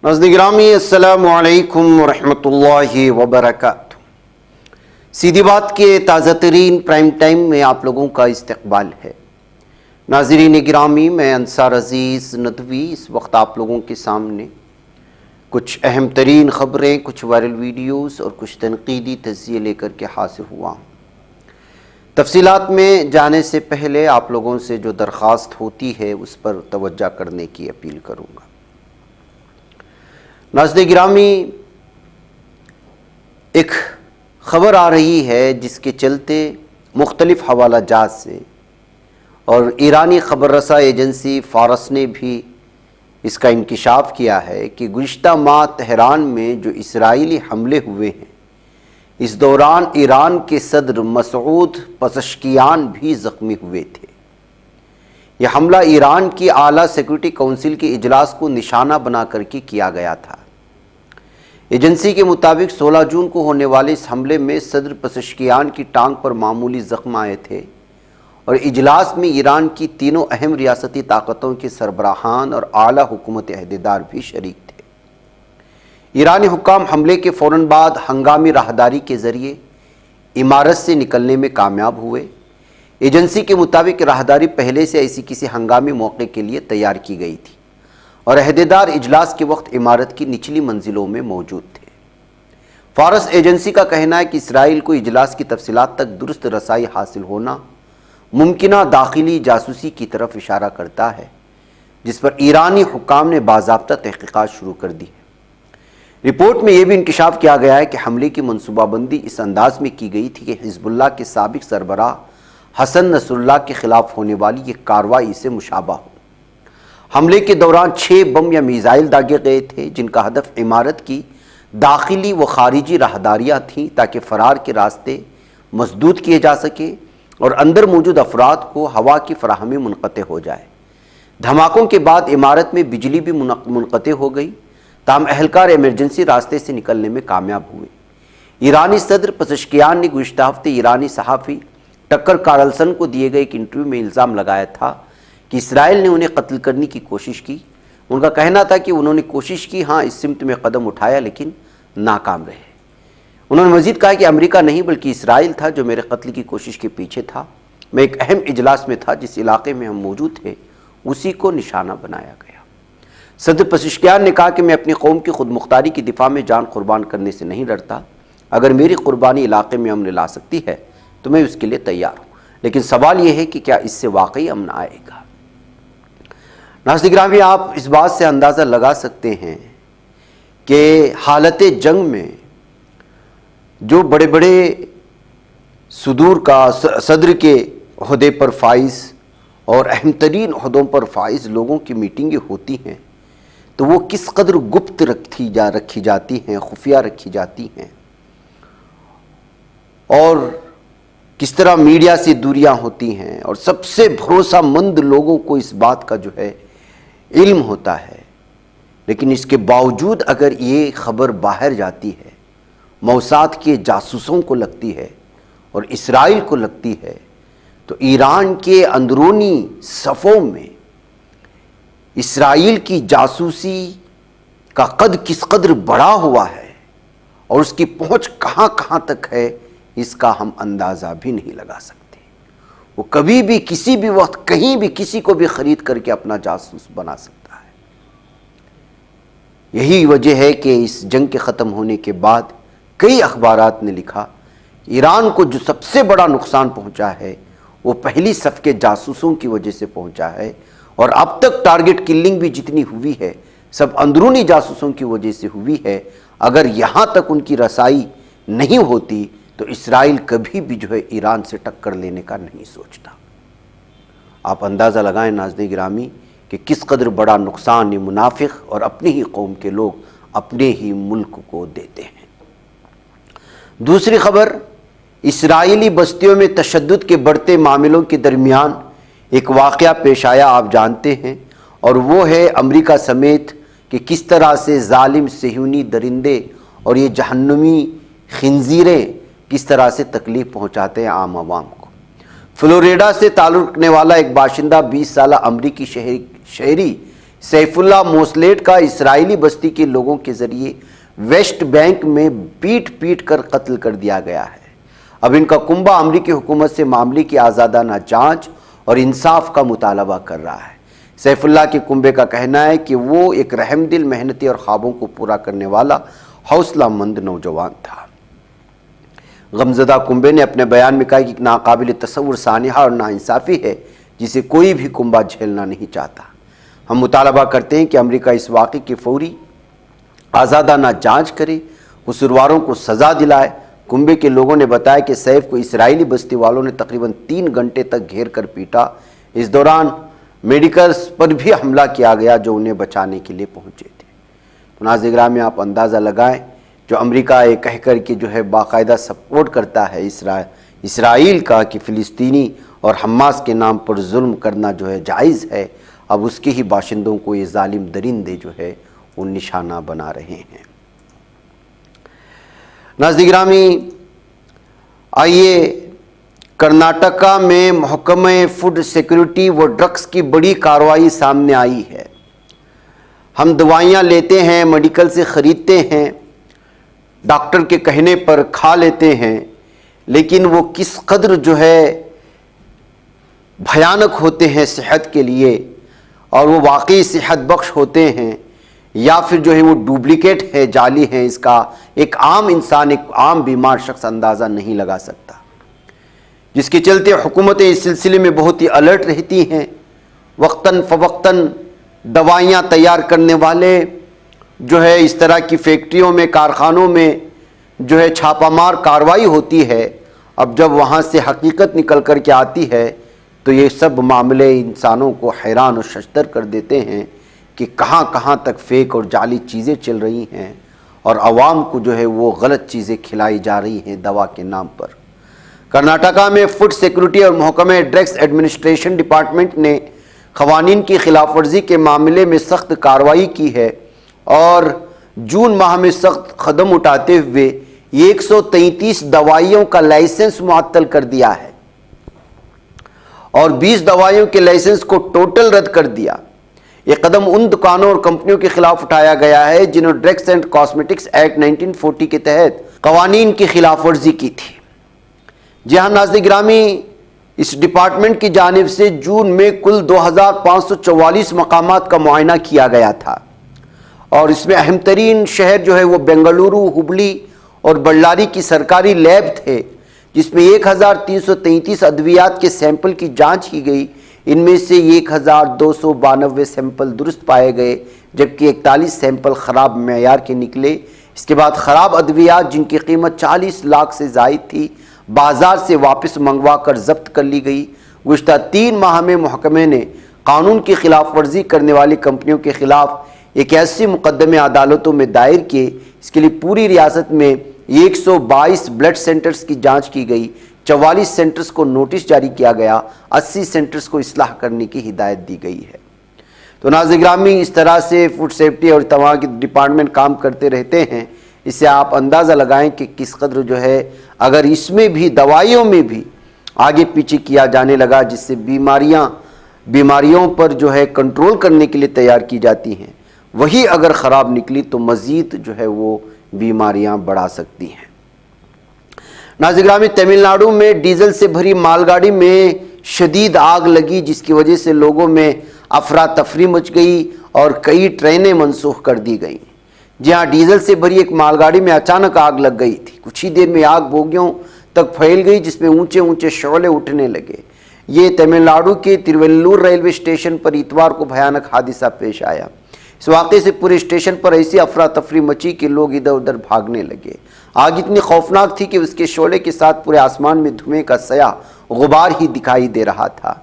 ناظرین گرامی السلام علیکم ورحمۃ اللہ وبرکاتہ۔ سیدھی بات کے تازہ ترین پرائم ٹائم میں آپ لوگوں کا استقبال ہے۔ ناظرین گرامی، میں انصار عزیز ندوی اس وقت آپ لوگوں کے سامنے کچھ اہم ترین خبریں، کچھ وائرل ویڈیوز اور کچھ تنقیدی تجزیے لے کر کے حاضر ہوا ہوں۔ تفصیلات میں جانے سے پہلے آپ لوگوں سے جو درخواست ہوتی ہے اس پر توجہ کرنے کی اپیل کروں گا۔ ناظرین گرامی، ایک خبر آ رہی ہے جس کے چلتے مختلف حوالہ جات سے اور ایرانی خبر رساں ایجنسی فارس نے بھی اس کا انکشاف کیا ہے کہ گزشتہ ماہ تہران میں جو اسرائیلی حملے ہوئے ہیں، اس دوران ایران کے صدر مسعود پزشکیان بھی زخمی ہوئے تھے۔ یہ حملہ ایران کی اعلیٰ سیکورٹی کونسل کے اجلاس کو نشانہ بنا کر کے کیا گیا تھا۔ ایجنسی کے مطابق 16 جون کو ہونے والے اس حملے میں صدر پزشکیان کی ٹانگ پر معمولی زخم آئے تھے اور اجلاس میں ایران کی تینوں اہم ریاستی طاقتوں کے سربراہان اور اعلیٰ حکومت عہدیدار بھی شریک تھے۔ ایرانی حکام حملے کے فوراً بعد ہنگامی راہداری کے ذریعے عمارت سے نکلنے میں کامیاب ہوئے۔ ایجنسی کے مطابق راہداری پہلے سے ایسی کسی ہنگامی موقع کے لیے تیار کی گئی تھی اور عہدیدار اجلاس کے وقت عمارت کی نچلی منزلوں میں موجود تھے۔ فارس ایجنسی کا کہنا ہے کہ اسرائیل کو اجلاس کی تفصیلات تک درست رسائی حاصل ہونا ممکنہ داخلی جاسوسی کی طرف اشارہ کرتا ہے، جس پر ایرانی حکام نے باضابطہ تحقیقات شروع کر دی ہے۔ رپورٹ میں یہ بھی انکشاف کیا گیا ہے کہ حملے کی منصوبہ بندی اس انداز میں کی گئی تھی کہ حزب اللہ کے سابق سربراہ حسن نصر اللہ کے خلاف ہونے والی یہ کارروائی سے مشابہ ہو۔ حملے کے دوران 6 بم یا میزائل داغے گئے تھے، جن کا ہدف عمارت کی داخلی و خارجی راہداریاں تھیں تاکہ فرار کے راستے مسدود کیے جا سکے اور اندر موجود افراد کو ہوا کی فراہمی منقطع ہو جائے۔ دھماکوں کے بعد عمارت میں بجلی بھی منقطع ہو گئی، تاہم اہلکار ایمرجنسی راستے سے نکلنے میں کامیاب ہوئے۔ ایرانی صدر پزشکیان نے گزشتہ ہفتے ایرانی صحافی ٹکر کارلسن کو دیے گئے ایک انٹرویو میں الزام لگایا تھا کہ اسرائیل نے انہیں قتل کرنے کی کوشش کی۔ ان کا کہنا تھا کہ انہوں نے کوشش کی، ہاں اس سمت میں قدم اٹھایا، لیکن ناکام رہے۔ انہوں نے مزید کہا کہ امریکہ نہیں بلکہ اسرائیل تھا جو میرے قتل کی کوشش کے پیچھے تھا۔ میں ایک اہم اجلاس میں تھا، جس علاقے میں ہم موجود تھے اسی کو نشانہ بنایا گیا۔ صدر پزشکیان نے کہا کہ میں اپنی قوم کی خود مختاری کی دفاع میں جان قربان کرنے سے نہیں ڈرتا۔ اگر میری قربانی علاقے میں امن لا سکتی ہے تو میں اس کے لیے تیار ہوں، لیکن سوال یہ ہے کہ کیا اس سے واقعی امن آئے گا؟ ناظرین گرامی، آپ اس بات سے اندازہ لگا سکتے ہیں کہ حالت جنگ میں جو بڑے بڑے صدور کا صدر کے عہدے پر فائز اور اہم ترین عہدوں پر فائز لوگوں کی میٹنگیں ہوتی ہیں تو وہ کس قدر گپت رکھی جاتی ہیں، خفیہ رکھی جاتی ہیں، اور کس طرح میڈیا سے دوریاں ہوتی ہیں، اور سب سے بھروسہ مند لوگوں کو اس بات کا جو ہے علم ہوتا ہے۔ لیکن اس کے باوجود اگر یہ خبر باہر جاتی ہے، موساد کے جاسوسوں کو لگتی ہے اور اسرائیل کو لگتی ہے، تو ایران کے اندرونی صفوں میں اسرائیل کی جاسوسی کا قد کس قدر بڑا ہوا ہے اور اس کی پہنچ کہاں کہاں تک ہے، اس کا ہم اندازہ بھی نہیں لگا سکتے۔ وہ کبھی بھی کسی بھی وقت کہیں بھی کسی کو بھی خرید کر کے اپنا جاسوس بنا سکتا ہے۔ یہی وجہ ہے کہ اس جنگ کے ختم ہونے کے بعد کئی اخبارات نے لکھا ایران کو جو سب سے بڑا نقصان پہنچا ہے وہ پہلی صف کے جاسوسوں کی وجہ سے پہنچا ہے، اور اب تک ٹارگٹ کلنگ بھی جتنی ہوئی ہے سب اندرونی جاسوسوں کی وجہ سے ہوئی ہے۔ اگر یہاں تک ان کی رسائی نہیں ہوتی تو اسرائیل کبھی بھی جو ہے ایران سے ٹکر لینے کا نہیں سوچتا۔ آپ اندازہ لگائیں ناظرین گرامی کہ کس قدر بڑا نقصان یہ منافق اور اپنی ہی قوم کے لوگ اپنے ہی ملک کو دیتے ہیں۔ دوسری خبر، اسرائیلی بستیوں میں تشدد کے بڑھتے معاملوں کے درمیان ایک واقعہ پیش آیا، آپ جانتے ہیں، اور وہ ہے امریکہ سمیت کہ کس طرح سے ظالم صہیونی درندے اور یہ جہنمی خنزیریں کس طرح سے تکلیف پہنچاتے ہیں عام عوام کو۔ فلوریڈا سے تعلق رکھنے والا ایک باشندہ 20 سالہ امریکی شہری سیف اللہ موسلیٹ کا اسرائیلی بستی کے لوگوں کے ذریعے ویسٹ بینک میں پیٹ پیٹ کر قتل کر دیا گیا ہے۔ اب ان کا کنبہ امریکی حکومت سے معاملے کی آزادانہ جانچ اور انصاف کا مطالبہ کر رہا ہے۔ سیف اللہ کے کنبے کا کہنا ہے کہ وہ ایک رحم دل، محنتی اور خوابوں کو پورا کرنے والا حوصلہ مند نوجوان تھا۔ غمزدہ کنبے نے اپنے بیان میں کہا کہ ایک ناقابل تصور سانحہ اور ناانصافی ہے جسے کوئی بھی کنبہ جھیلنا نہیں چاہتا۔ ہم مطالبہ کرتے ہیں کہ امریکہ اس واقعے کی فوری آزادانہ جانچ کرے، قصورواروں کو سزا دلائے۔ کنبے کے لوگوں نے بتایا کہ سیف کو اسرائیلی بستی والوں نے تقریباً 3 گھنٹے تک گھیر کر پیٹا۔ اس دوران میڈیکلز پر بھی حملہ کیا گیا جو انہیں بچانے کے لیے پہنچے تھے۔ تو ناظرین گرامی، آپ اندازہ لگائیں، جو امریکہ یہ کہہ کر کہ جو ہے باقاعدہ سپورٹ کرتا ہے اسرائیل کا کہ فلسطینی اور حماس کے نام پر ظلم کرنا جو ہے جائز ہے، اب اس کے ہی باشندوں کو یہ ظالم درندے جو ہے وہ نشانہ بنا رہے ہیں۔ ناظرین گرامی، آئیے کرناٹکا میں محکمہ فوڈ سیکورٹی و ڈرگس کی بڑی کارروائی سامنے آئی ہے۔ ہم دوائیاں لیتے ہیں، میڈیکل سے خریدتے ہیں، ڈاکٹر کے کہنے پر کھا لیتے ہیں، لیکن وہ کس قدر جو ہے بھیانک ہوتے ہیں صحت کے لیے، اور وہ واقعی صحت بخش ہوتے ہیں یا پھر جو ہے وہ ڈپلیکیٹ ہے، جعلی ہیں، اس کا ایک عام انسان، ایک عام بیمار شخص اندازہ نہیں لگا سکتا، جس کے چلتے حکومتیں اس سلسلے میں بہت ہی الرٹ رہتی ہیں۔ وقتاً فوقتاً دوائیاں تیار کرنے والے جو ہے اس طرح کی فیکٹریوں میں، کارخانوں میں جو ہے چھاپہ مار کارروائی ہوتی ہے۔ اب جب وہاں سے حقیقت نکل کر کے آتی ہے تو یہ سب معاملے انسانوں کو حیران و ششدر کر دیتے ہیں کہ کہاں کہاں تک فیک اور جعلی چیزیں چل رہی ہیں، اور عوام کو جو ہے وہ غلط چیزیں کھلائی جا رہی ہیں دوا کے نام پر۔ کرناٹکا میں فوڈ سیکورٹی اور محکمہ ڈرگس ایڈمنسٹریشن ڈپارٹمنٹ نے قوانین کی خلاف ورزی کے معاملے میں سخت کارروائی کی ہے، اور جون ماہ میں سخت قدم اٹھاتے ہوئے 133 دوائیوں کا لائسنس معطل کر دیا ہے اور 20 دوائیوں کے لائسنس کو ٹوٹل رد کر دیا۔ یہ قدم ان دکانوں اور کمپنیوں کے خلاف اٹھایا گیا ہے جنہوں نے ڈرگس اینڈ کاسمیٹکس ایکٹ 1940 کے تحت قوانین کی خلاف ورزی کی تھی۔ جی ہاں ناظرین گرامی، اس ڈپارٹمنٹ کی جانب سے جون میں کل 2544 مقامات کا معائنہ کیا گیا تھا، اور اس میں اہم ترین شہر جو ہے وہ بنگلورو، ہبلی اور بಳ್ಳاری کی سرکاری لیب تھے، جس میں 1333 ادویات کے سیمپل کی جانچ کی گئی۔ ان میں سے 1292 سیمپل درست پائے گئے، جبکہ 41 سیمپل خراب معیار کے نکلے۔ اس کے بعد خراب ادویات جن کی قیمت 40 لاکھ سے زائد تھی بازار سے واپس منگوا کر ضبط کر لی گئی۔ گزشتہ 3 ماہ میں محکمے نے قانون کی خلاف ورزی کرنے والی کمپنیوں کے خلاف 81 مقدمے عدالتوں میں دائر کیے۔ اس کے لیے پوری ریاست میں 122 بلڈ سینٹرز کی جانچ کی گئی، 44 سینٹرز کو نوٹس جاری کیا گیا، 80 سینٹرز کو اصلاح کرنے کی ہدایت دی گئی ہے۔ تو ناظرین گرامی، اس طرح سے فوڈ سیفٹی اور تمام کے ڈپارٹمنٹ کام کرتے رہتے ہیں۔ اس سے آپ اندازہ لگائیں کہ کس قدر جو ہے اگر اس میں بھی دوائیوں میں بھی آگے پیچھے کیا جانے لگا، جس سے بیماریوں پر جو ہے کنٹرول کرنے کے لیے تیار کی جاتی ہیں، وہی اگر خراب نکلی تو مزید جو ہے وہ بیماریاں بڑھا سکتی ہیں۔ ناظرین گرامی، تمل ناڈو میں ڈیزل سے بھری مال گاڑی میں شدید آگ لگی، جس کی وجہ سے لوگوں میں افراتفری مچ گئی اور کئی ٹرینیں منسوخ کر دی گئیں۔ جی ہاں، ڈیزل سے بھری ایک مال گاڑی میں اچانک آگ لگ گئی تھی۔ کچھ ہی دیر میں آگ بوگیوں تک پھیل گئی، جس میں اونچے اونچے شعلے اٹھنے لگے۔ یہ تمل ناڈو کے ترویلور ریلوے اسٹیشن پر اتوار کو بھیانک حادثہ پیش آیا۔ اس واقعے سے پورے اسٹیشن پر ایسی افراتفری مچی کہ لوگ ادھر ادھر بھاگنے لگے۔ آگ اتنی خوفناک تھی کہ اس کے شعلے کے ساتھ پورے آسمان میں دھوئیں کا سایہ غبار ہی دکھائی دے رہا تھا۔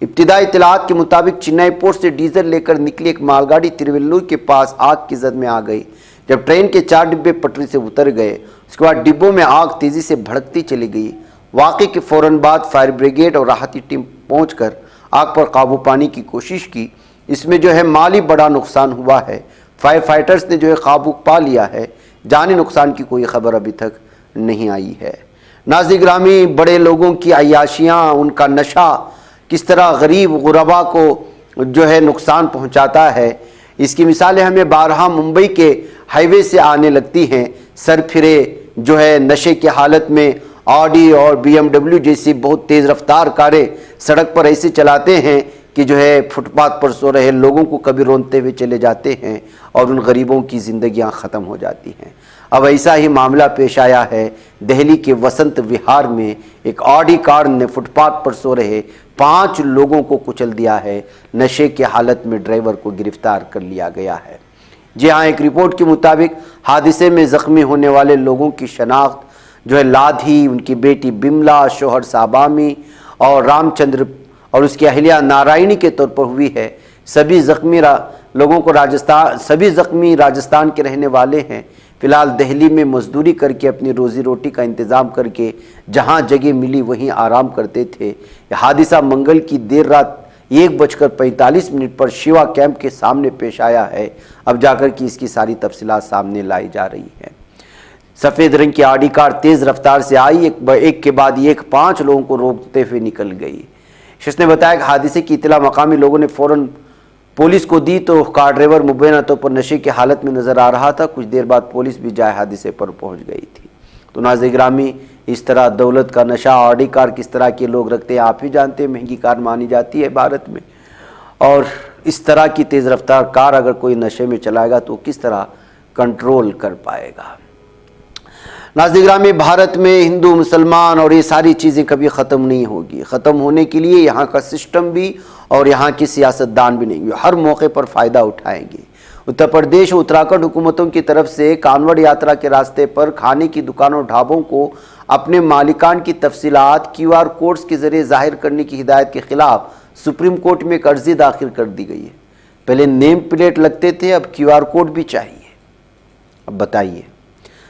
ابتدائی اطلاعات کے مطابق چنئی پورٹ سے ڈیزل لے کر نکلی ایک مال گاڑی ترویلور کے پاس آگ کی زد میں آ گئی۔ جب ٹرین کے 4 ڈبے پٹری سے اتر گئے، اس کے بعد ڈبوں میں آگ تیزی سے بھڑکتی چلی گئی۔ واقعے کے فوراً بعد فائر بریگیڈ اور راحتی ٹیم پہنچ کر آگ پر قابو پانے کی کوشش کی۔ اس میں جو ہے مالی بڑا نقصان ہوا ہے۔ فائر فائٹرز نے جو ہے قابو پا لیا ہے۔ جانی نقصان کی کوئی خبر ابھی تک نہیں آئی ہے۔ ناظرین گرامی، بڑے لوگوں کی عیاشیاں، ان کا نشہ کس طرح غریب غربا کو جو ہے نقصان پہنچاتا ہے۔ اس کی مثالیں ہمیں بارہا ممبئی کے ہائی وے سے آنے لگتی ہیں۔ سر پھرے جو ہے نشے کی حالت میں آڈی اور بی ایم ڈبلیو جیسی بہت تیز رفتار کاریں سڑک پر ایسے چلاتے ہیں کہ جو ہے فٹ پاتھ پر سو رہے لوگوں کو کبھی رونتے ہوئے چلے جاتے ہیں اور ان غریبوں کی زندگیاں ختم ہو جاتی ہیں۔ اب ایسا ہی معاملہ پیش آیا ہے دہلی کے وسنت وہار میں۔ ایک آڈی کار نے فٹ پاتھ پر سو رہے 5 لوگوں کو کچل دیا ہے۔ نشے کی حالت میں ڈرائیور کو گرفتار کر لیا گیا ہے۔ جی ہاں، ایک رپورٹ کے مطابق حادثے میں زخمی ہونے والے لوگوں کی شناخت جو ہے لادھی، ان کی بیٹی بملا، شوہر سابامی اور رام چندر اور اس کی اہلیہ نارائنی کے طور پر ہوئی ہے۔ سبھی زخمی راجستھان کے رہنے والے ہیں۔ فی الحال دہلی میں مزدوری کر کے اپنی روزی روٹی کا انتظام کر کے جہاں جگہ ملی وہیں آرام کرتے تھے۔ یہ حادثہ منگل کی دیر رات 1:45 پر شیوا کیمپ کے سامنے پیش آیا ہے۔ اب جا کر کی اس کی ساری تفصیلات سامنے لائی جا رہی ہیں۔ سفید رنگ کی آڈی کار تیز رفتار سے آئی، ایک کے بعد ایک 5 لوگوں کو روکتے ہوئے نکل گئی۔ شخص نے بتایا کہ حادثے کی اطلاع مقامی لوگوں نے فوراً پولیس کو دی تو کار ڈرائیور مبینہ طور پر نشے کی حالت میں نظر آ رہا تھا۔ کچھ دیر بعد پولیس بھی جائے حادثے پر پہنچ گئی تھی۔ تو ناظرین گرامی، اس طرح دولت کا نشہ آڈی کار کس طرح کے لوگ رکھتے ہیں آپ ہی جانتے ہیں، مہنگی کار مانی جاتی ہے بھارت میں، اور اس طرح کی تیز رفتار کار اگر کوئی نشے میں چلائے گا تو کس طرح کنٹرول کر پائے گا۔ ناظرین گرامی، بھارت میں ہندو مسلمان اور یہ ساری چیزیں کبھی ختم نہیں ہوگی۔ ختم ہونے کے لیے یہاں کا سسٹم بھی اور یہاں کی سیاستدان بھی نہیں، ہر موقع پر فائدہ اٹھائیں گے۔ اتر پردیش اور اتراکھنڈ حکومتوں کی طرف سے کانوڑ یاترا کے راستے پر کھانے کی دکانوں ڈھابوں کو اپنے مالکان کی تفصیلات QR کوڈز کے ذریعے ظاہر کرنے کی ہدایت کے خلاف سپریم کورٹ میں ایک عرضی داخل کر دی گئی ہے۔ پہلے نیم پلیٹ لگتے تھے، اب QR کوڈ بھی چاہیے۔ اب بتائیے،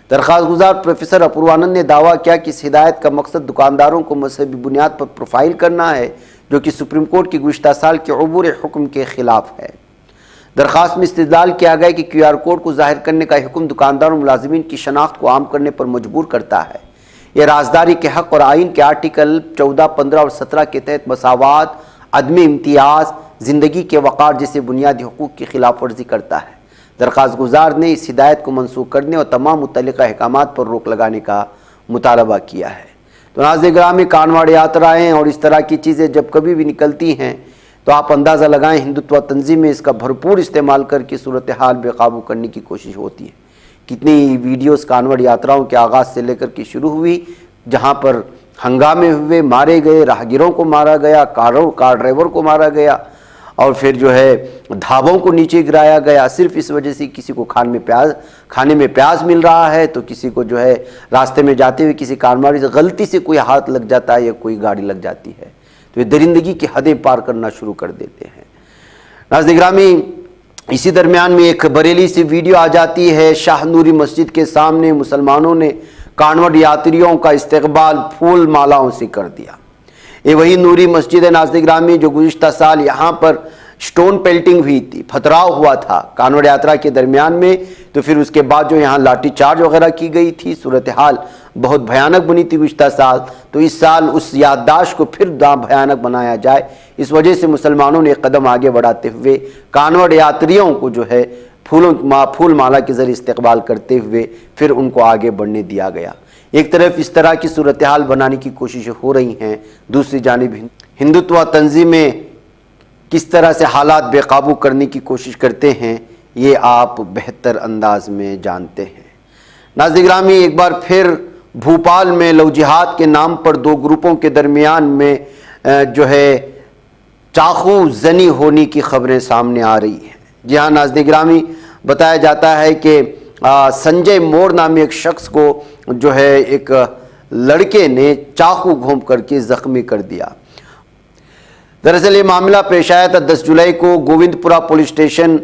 درخواست گزار پروفیسر اپوروانند نے دعویٰ کیا کہ اس ہدایت کا مقصد دکانداروں کو مذہبی بنیاد پر پروفائل کرنا ہے، جو کہ سپریم کورٹ کی گزشتہ سال کے عبور حکم کے خلاف ہے۔ درخواست میں استدلال کیا گیا کہ QR کوڈ کو ظاہر کرنے کا حکم دکانداروں اور ملازمین کی شناخت کو عام کرنے پر مجبور کرتا ہے۔ یہ رازداری کے حق اور آئین کے آرٹیکل 14، 15 اور 17 کے تحت مساوات، عدم امتیاز، زندگی کے وقار جیسے بنیادی حقوق کی خلاف ورزی کرتا ہے۔ درخواست گزار نے اس ہدایت کو منسوخ کرنے اور تمام متعلقہ احکامات پر روک لگانے کا مطالبہ کیا ہے۔ تو ناظرین گرامی، کانوڑ یاترائیں اور اس طرح کی چیزیں جب کبھی بھی نکلتی ہیں تو آپ اندازہ لگائیں ہندوتوا تنظیمیں اس کا بھرپور استعمال کر کے صورتحال بے قابو کرنے کی کوشش ہوتی ہے۔ کتنی ویڈیوز کانوڑ یاتراؤں کے آغاز سے لے کر کے شروع ہوئی، جہاں پر ہنگامے ہوئے، مارے گئے، راہگیروں کو مارا گیا، کار ڈرائیور کو مارا گیا، اور پھر جو ہے ڈھابوں کو نیچے گرایا گیا، صرف اس وجہ سے کسی کو کھانے میں پیاز مل رہا ہے تو کسی کو جو ہے راستے میں جاتے ہوئے کسی کارماری سے غلطی سے کوئی ہاتھ لگ جاتا ہے یا کوئی گاڑی لگ جاتی ہے تو یہ درندگی کی حدیں پار کرنا شروع کر دیتے ہیں۔ ناظرین گرامی، اسی درمیان میں ایک بریلی سی ویڈیو آ جاتی ہے۔ شاہ نوری مسجد کے سامنے مسلمانوں نے کانوڑ یاتریوں کا استقبال پھول مالاؤں سے کر دیا۔ یہ وہی نوری مسجد ہے ناظرین گرامی جو گزشتہ سال یہاں پر سٹون پیلٹنگ ہوئی تھی، پتھراؤ ہوا تھا کانوڑ یاترا کے درمیان میں، تو پھر اس کے بعد جو یہاں لاٹھی چارج وغیرہ کی گئی تھی، صورتحال بہت بھیانک بنی تھی گزشتہ سال، تو اس سال اس یادداشت کو پھر بھیانک بنایا جائے، اس وجہ سے مسلمانوں نے ایک قدم آگے بڑھاتے ہوئے کانوڑ یاتریوں کو جو ہے پھول مالا کے ذریعے استقبال کرتے ہوئے پھر ان کو آگے بڑھنے دیا گیا۔ ایک طرف اس طرح کی صورتحال بنانے کی کوششیں ہو رہی ہیں، دوسری جانب ہندوتوا تنظیمیں کس طرح سے حالات بے قابو کرنے کی کوشش کرتے ہیں یہ آپ بہتر انداز میں جانتے ہیں۔ ناظرین گرامی، ایک بار پھر بھوپال میں لو جہاد کے نام پر دو گروپوں کے درمیان میں جو ہے چاقو زنی ہونے کی خبریں سامنے آ رہی ہیں۔ جی ہاں ناظرین گرامی، بتایا جاتا ہے کہ سنجے مور نامی ایک شخص کو جو ہے ایک لڑکے نے چاقو گھونپ کر کے زخمی کر دیا۔ دراصل یہ معاملہ پیش آیا تھا 10 جولائی کو گووند پورا پولیس اسٹیشن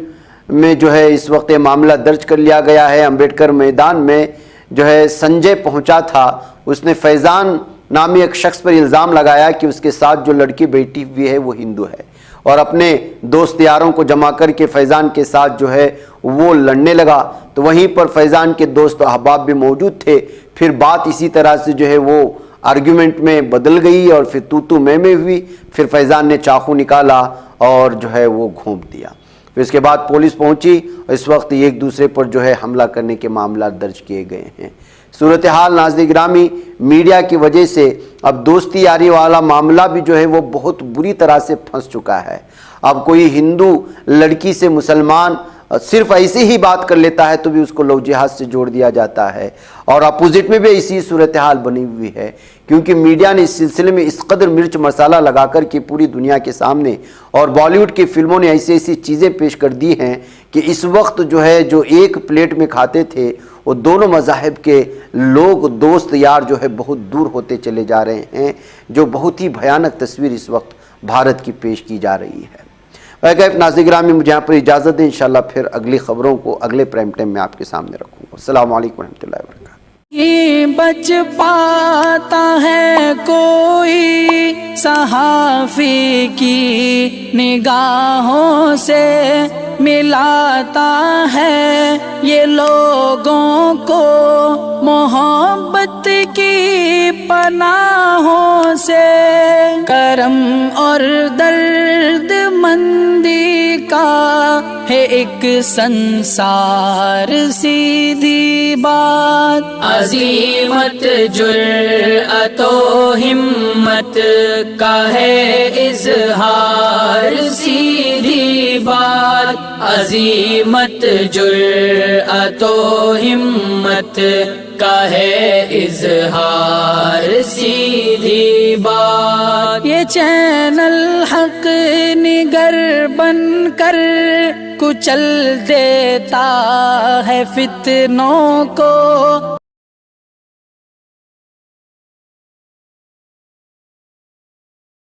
میں جو ہے اس وقت یہ معاملہ درج کر لیا گیا ہے۔ امبیڈکر میدان میں جو ہے سنجے پہنچا تھا، اس نے فیضان نامی ایک شخص پر الزام لگایا کہ اس کے ساتھ جو لڑکی بیٹھی ہوئی ہے وہ ہندو ہے، اور اپنے دوست یاروں کو جمع کر کے فیضان کے ساتھ جو ہے وہ لڑنے لگا، تو وہیں پر فیضان کے دوست و احباب بھی موجود تھے۔ پھر بات اسی طرح سے جو ہے وہ آرگیومنٹ میں بدل گئی اور پھر تو میں ہوئی. پھر فیضان نے چاقو نکالا اور جو ہے وہ گھونپ دیا. پھر اس کے بعد پولیس پہنچی اور اس وقت ایک دوسرے پر جو ہے حملہ کرنے کے معاملات درج کیے گئے ہیں. صورتحال ناظرین گرامی میڈیا کی وجہ سے اب دوستی یاری والا معاملہ بھی جو ہے وہ بہت بری طرح سے پھنس چکا ہے. اب کوئی ہندو لڑکی سے مسلمان صرف ایسے ہی بات کر لیتا ہے تو بھی اس کو لو جہاد سے جوڑ دیا جاتا ہے. اور اپوزٹ میں بھی ایسی صورتحال بنی ہوئی ہے کیونکہ میڈیا نے اس سلسلے میں اس قدر مرچ مسالہ لگا کر کے پوری دنیا کے سامنے اور بالی ووڈ کی فلموں نے ایسی چیزیں پیش کر دی ہیں کہ اس وقت جو ہے جو ایک پلیٹ میں کھاتے تھے وہ دونوں مذاہب کے لوگ دوست یار جو ہے بہت دور ہوتے چلے جا رہے ہیں، جو بہت ہی بھیانک تصویر اس وقت بھارت کی پیش کی جا رہی ہے. ناظرین گرامی مجھے یہاں پر اجازت دیں، انشاءاللہ پھر اگلی خبروں کو اگلے پرائم ٹائم میں آپ کے سامنے رکھوں گا. السلام علیکم ورحمۃ اللہ وبرکاتہ. یہ بچ پاتا ہے کوئی صحافی کی نگاہوں سے، ملاتا ہے یہ لوگوں کو محبت کی پناہوں سے. کرم اور درد مندی کا ہے ایک سنسار سیدھی بات، عزیمت جرأت و ہمت کا ہے اظہار سیدھی بات، عزیمت جرأت و ہمت کا ہے اظہار سیدھی بات. یہ چینل حق نگر بن کر کچل دیتا ہے فتنوں کو.